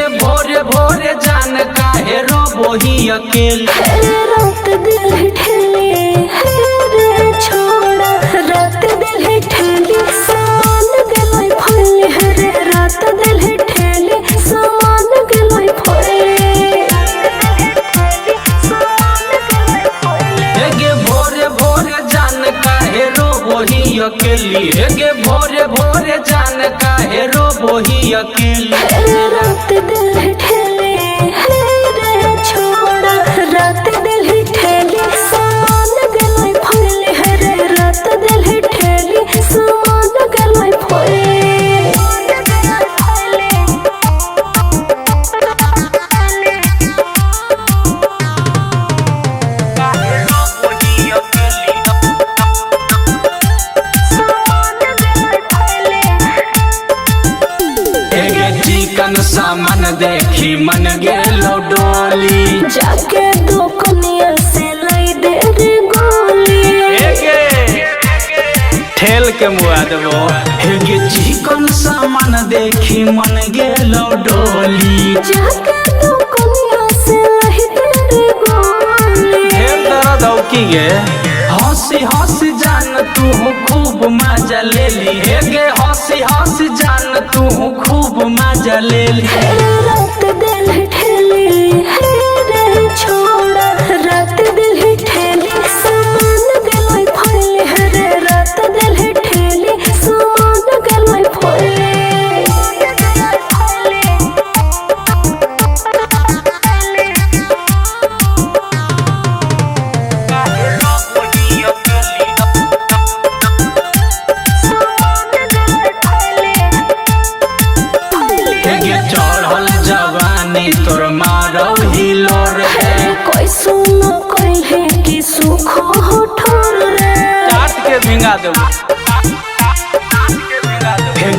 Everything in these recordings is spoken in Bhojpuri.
गे भोरे भोरे जान काहे रोबो ही अकेले। रात दिल ठेले रे छोड़ा, रात दिल ठेले सामान गलाई फले रे, रात दिल ठेले सामान गलाई फले। गे भोरे भोरे जान काहे रोबो ही अकेली, गे भोरे भोरे जान काहे रोबो ही अकेली। रात दिल ठेले रे छोड़ा, रात दिल ठेले सामान गलाई फले रे, रात दिल ठेले सामान गलाई फले। चिकन सामान देखी मन गेलो डोली, जाके दो कनिया से लाई दे रे गोली। ठेल के मुआ देबो। गे चिकन सामान देखी मन गेलो डोली, जाके दो कनिया से लाई दे रे गोली। ढेर दर्द हो की गे हंसी हंसी जान तू खूब मजा ले ली, गे हंसी हंसी जान तू खूब मजा ले ली। रात दिल ठेले रे छोड़ा, रात दिल ठेले सामान गलाई फले रे, रात दिल ठेले सामान गलाई फले। चढ़ल जवानी तोर मारो हिलो रे, कोई सुनो कोई है कि सुख हो ठोर रे। काट के भिंगा देबो।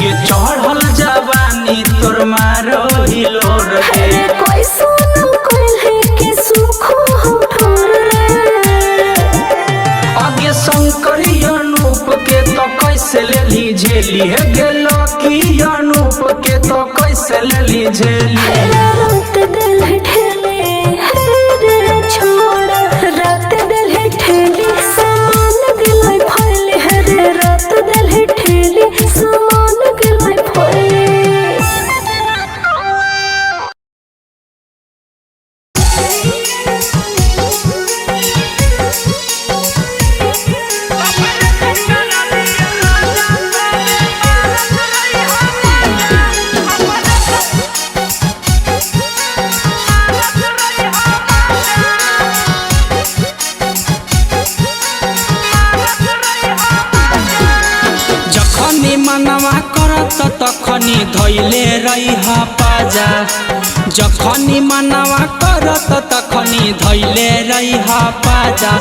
गे चढ़ल जवानी तोर मारो हिलो रे, कोई सुनो कोई है कि सुख हो ठोर रे। आगे शंकरी अनूप के तो कैसे ले ली झेली, गे लकी अनूप के तो कैसे ले ली झेली। रात दिल ठेले रे छोड़ा, रात दिल ठेले सामान गलाई फले रे, रात दिल ठेले सामान गलाई फले। जखनी मनवा करत तखनी धैले रही पाजा, जखनी मनवा करत तखनी धैले रही पाजा।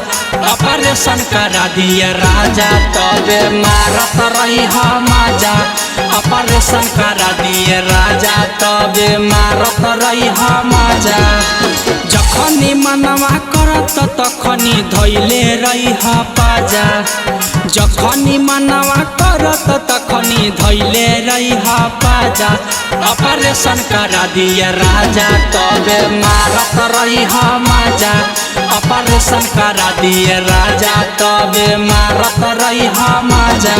ऑपरेशन करा दिए राजा तबे मारत रही माजा, ऑपरेशन करा दिए राजा तबे मारत रही माजा। जखनी मनवा करत तखनी धैले रही पाजा, जखनी मनवा करत तखनी धैले रही पाजा। ऑपरेशन करा दिए राजा तबे मारत रही माजा, ऑपरेशन करा दिए राजा तबे मारत रही माजा।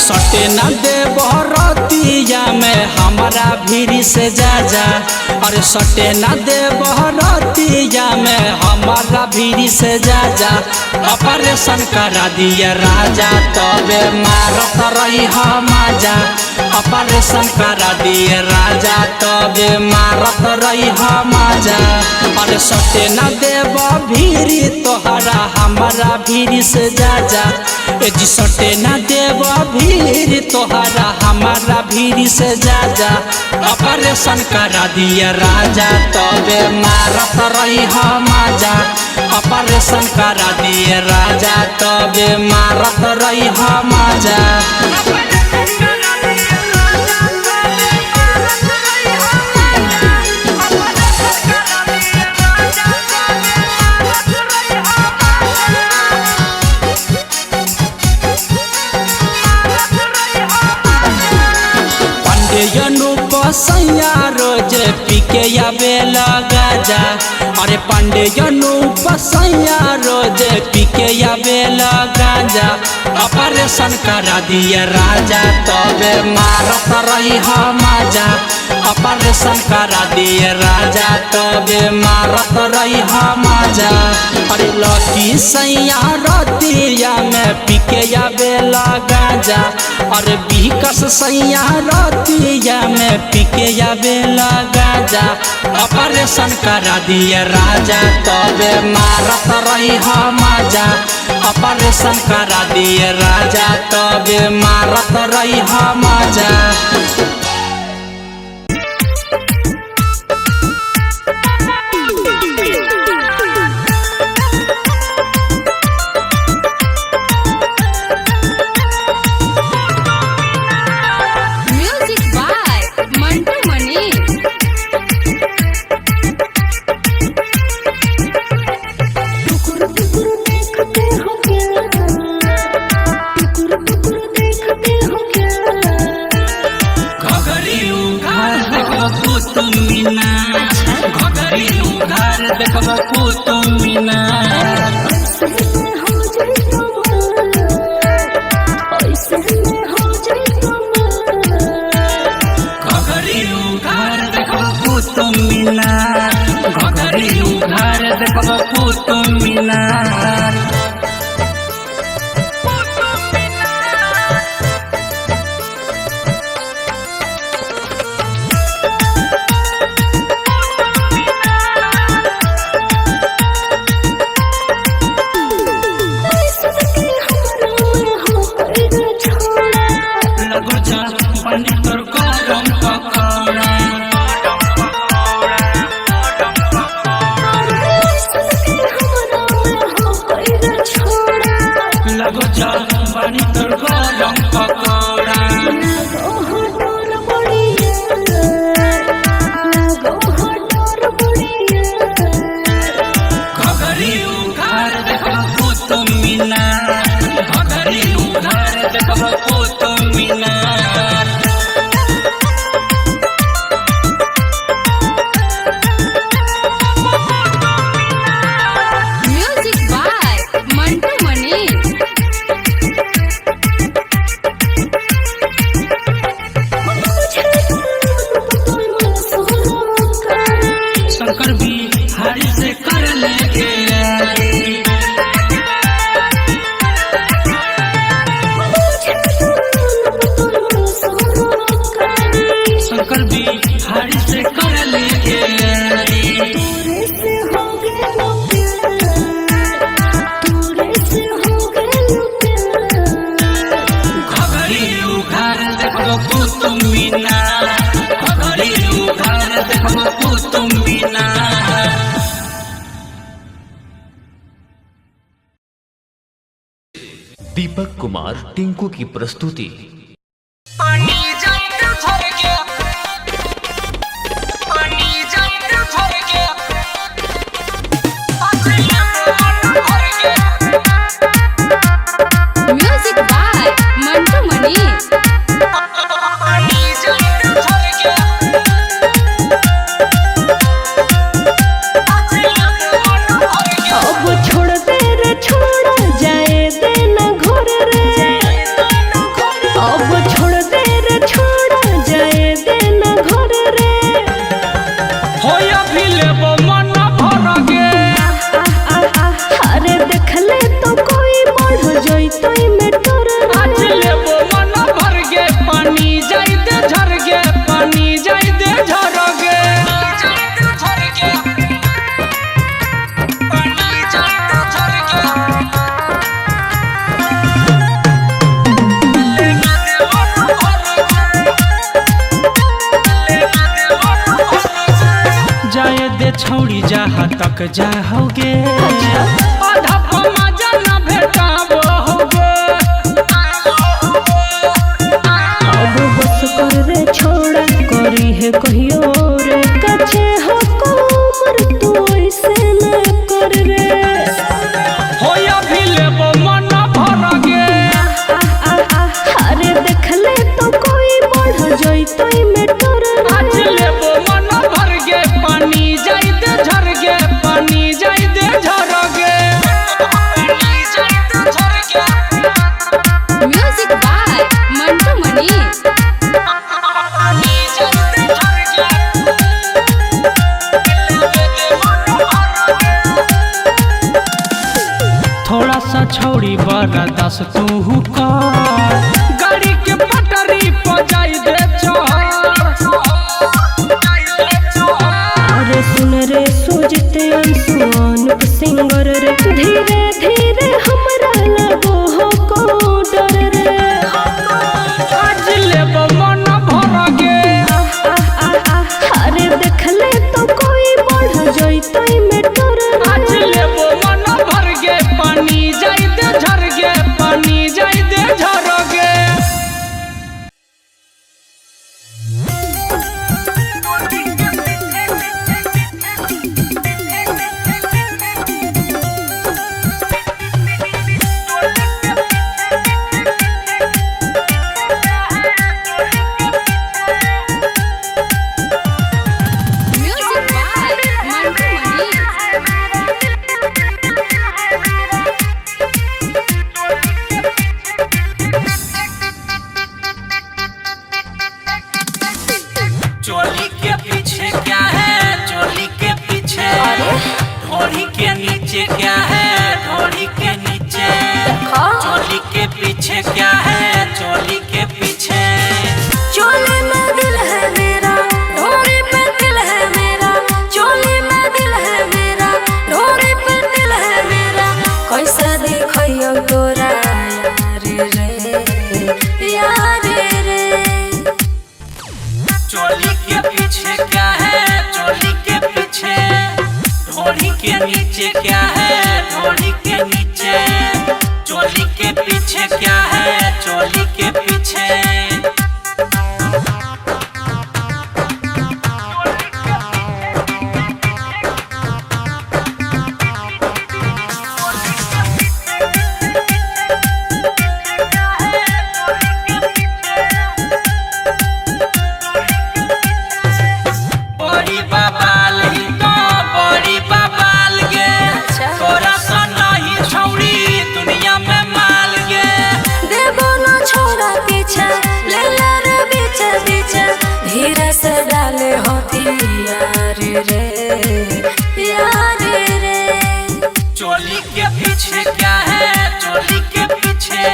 सटे न दे बहरतिया में हमारा भीरी से जा जा, अरे सटे न दे बहरतिया में हमारा भीरी से जा जा। ऑपरेशन करा दिए राजा तबे मारत रही माजा, ऑपरेशन करा दिए राजा तबे मारत रही माजा। अरे सटे न देव भीरी तोहरा हमारा भीरी से जा जा, ए जी सटे न देव भीरी तोहरा हमारा भीरी से जा जा। ऑपरेशन करा दिए राजा तबे मारत रही माजा, ऑपरेशन करा दिए राजा तबे मारत रही माजा। अनूप सैया रोज पीके आवे गाजा। अरे पांडे अनूप सैया रोज पीके आवे गाजा। ऑपरेशन करा दिए राजा तबे मारत रही मजा। ऑपरेशन करा दिए राजा तबे मारत रही मजा। अरे लकी सैया रतिया में पीके आवे गाजा। अरे विकस सैया रतिया में पीके आवे गाजा। ऑपरेशन करा दिए राजा तबे मारत रही मजा। ऑपरेशन करा दिए राजा तबे मारत रही मजा। दीपक कुमार टिंकू की प्रस्तुति। म्यूजिक बाय मंटू मनी। छौड़ी जहाँ तक जाओगे आधा मजा न भेटाबोगे। अब बस कर रे छोड़ा करी है कहियो रे कचे हो कोमर तू ऐसे न कर रे। होया भी लेबो मन भरगे। अरे देख ले तो कोई बढ़ जाई तो में तोर बर्दाश्त तू कर गाड़ी के पटरी पर जाई दे अरे सुन रे सुजते अंशु अनुप सिंगर रे धीरे धीरे हमरा लगो हो को डर रे आज लेब मन भर गे अरे देखले तो कोई बढ़ जइतै मेटर आज लेब मन भर गे पानी जाई दे झर गे पानी जाई दे झर गे Music by Mantu Mani. चोली के पीछे क्या है चोली के पीछे ढोली के नीचे क्या है ढोली के नीचे चोली के पीछे क्या है चोली के पीछे चोली में दिल है मेरा ढोरी पे दिल है मेरा चोली में दिल है मेरा ढोरी पे दिल है मेरा कैसा देखियो तोरा यार रे चोली के पीछे क्या है चोली के पीछे ढोली के नीचे क्या है ढोली के नीचे चोली के पीछे क्या है चोली के पीछे बड़ी बबाल ही तो बड़ी बबाल गे तोरा सा नहीं छौड़ी दुनिया में माल गे देबो ना छोरा पीछे ले ले रे बीच बीच धीरे से डाले होती यार रे चोली के पीछे क्या है चोली के पीछे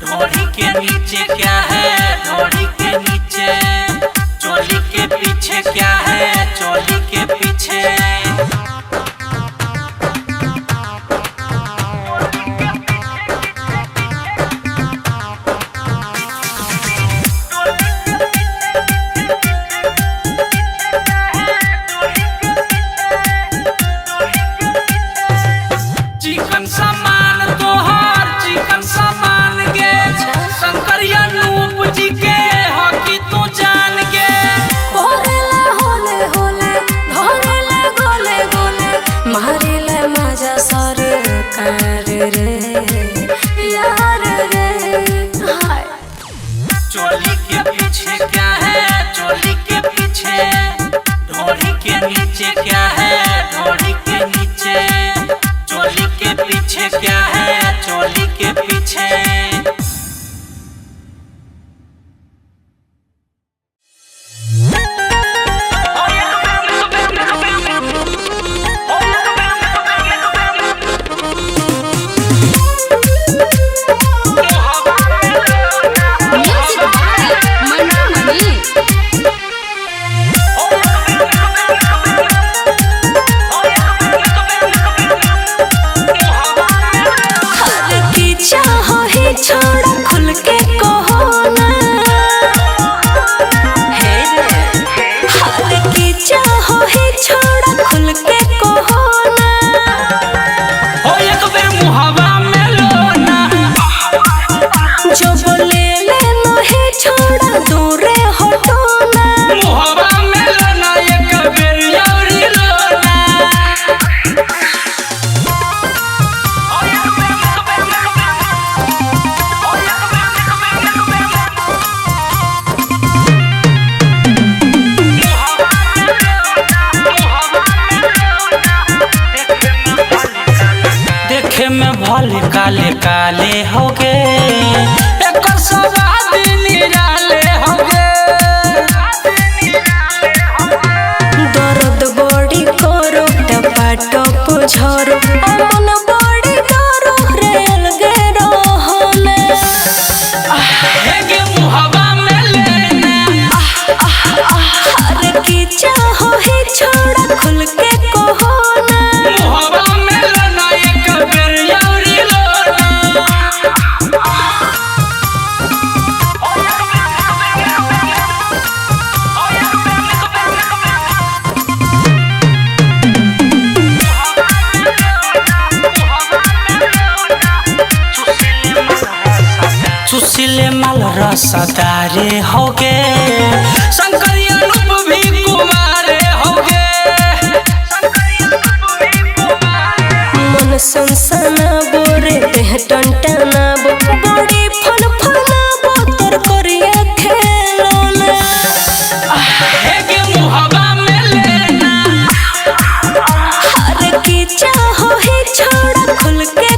ढोली के नीचे क्या है ढोली के नीचे चोली के पीछे क्या है चोली के पीछे चिकन सामान तोहर चिकन सामान गे शंकरिया नू सतारे होगे शंकरिया रूप भी कुमारे होगे मन सनसना बोरे देह टनटना बो बॉडी फन फना बो तोर करिया खेलोना हेगे मुहबा में लेना हर की चाहो ही छोड़ा खुल के